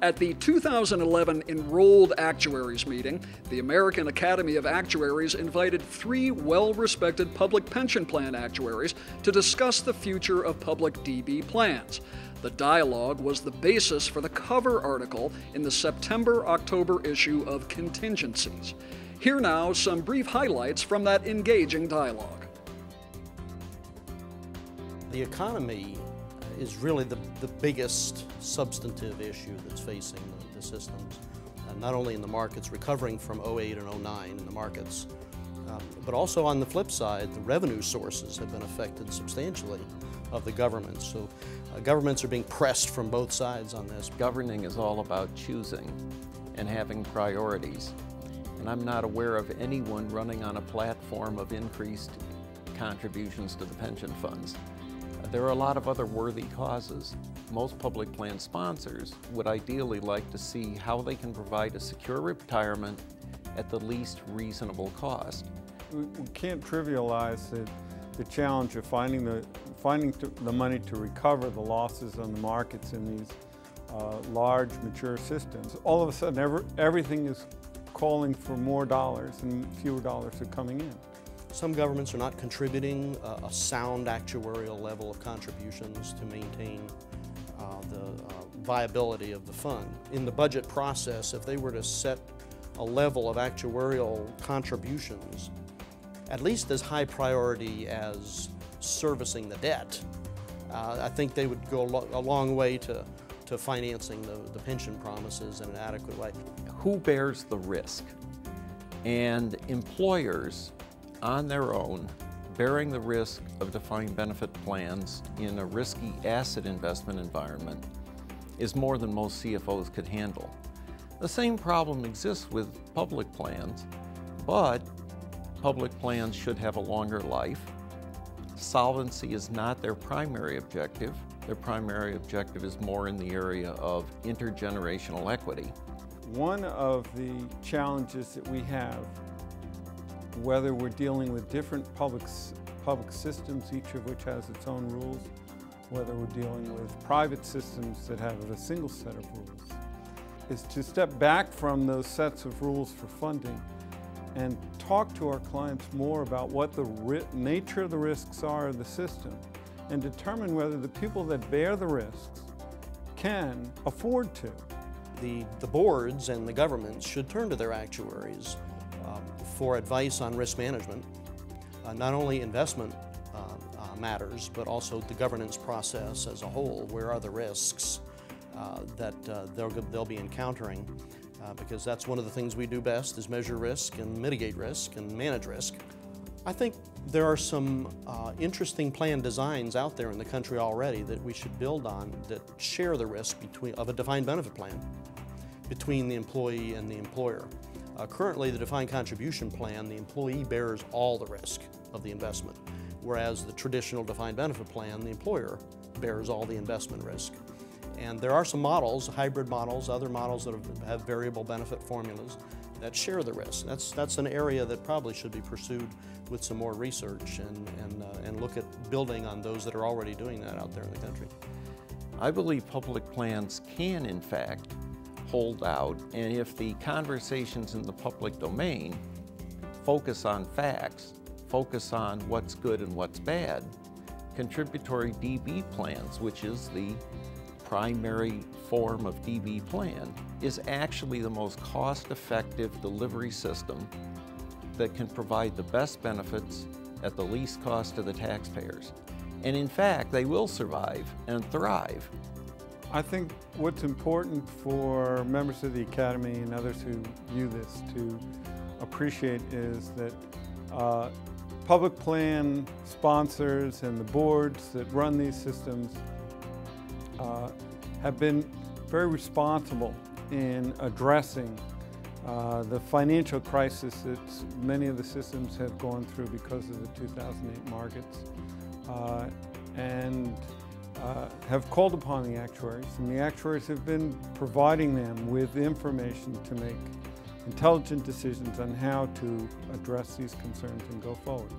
At the 2011 Enrolled Actuaries meeting, the American Academy of Actuaries invited 3 well-respected public pension plan actuaries to discuss the future of public DB plans. The dialogue was the basis for the cover article in the September-October issue of Contingencies. Here now some brief highlights from that engaging dialogue. The economy is really the biggest substantive issue that's facing the systems, not only in the markets, recovering from 08 and 09 in the markets, but also on the flip side, the revenue sources have been affected substantially of the government. So governments are being pressed from both sides on this. Governing is all about choosing and having priorities. And I'm not aware of anyone running on a platform of increased contributions to the pension funds. There are a lot of other worthy causes. Most public plan sponsors would ideally like to see how they can provide a secure retirement at the least reasonable cost. We can't trivialize the challenge of finding the money to recover the losses on the markets in these large, mature systems. All of a sudden, everything is calling for more dollars and fewer dollars are coming in. Some governments are not contributing a sound actuarial level of contributions to maintain the viability of the fund. In the budget process, if they were to set a level of actuarial contributions, at least as high priority as servicing the debt, I think they would go a long way to financing the pension promises in an adequate way. Who bears the risk? And employers on their own, bearing the risk of defined benefit plans in a risky asset investment environment is more than most CFOs could handle. The same problem exists with public plans, but public plans should have a longer life. Solvency is not their primary objective. Their primary objective is more in the area of intergenerational equity. One of the challenges that we have, whether we're dealing with different public systems, each of which has its own rules, whether we're dealing with private systems that have a single set of rules, is to step back from those sets of rules for funding and talk to our clients more about what the nature of the risks are of the system and determine whether the people that bear the risks can afford to. The boards and the governments should turn to their actuaries for advice on risk management, not only investment matters, but also the governance process as a whole. Where are the risks that they'll be encountering? Because that's one of the things we do best, is measure risk and mitigate risk and manage risk. I think there are some interesting plan designs out there in the country already that we should build on that share the risk of a defined benefit plan between the employee and the employer. Currently, the defined contribution plan, the employee bears all the risk of the investment, whereas the traditional defined benefit plan, the employer bears all the investment risk. And there are some models, hybrid models, other models that have variable benefit formulas that share the risk. That's an area that probably should be pursued with some more research and look at building on those that are already doing that out there in the country. I believe public plans can, in fact, hold out, and if the conversations in the public domain focus on facts, focus on what's good and what's bad, contributory DB plans, which is the primary form of DB plan, is actually the most cost-effective delivery system that can provide the best benefits at the least cost to the taxpayers. And in fact, they will survive and thrive. I think what's important for members of the Academy and others who view this to appreciate is that public plan sponsors and the boards that run these systems have been very responsible in addressing the financial crisis that many of the systems have gone through because of the 2008 markets, and have called upon the actuaries, and the actuaries have been providing them with information to make intelligent decisions on how to address these concerns and go forward.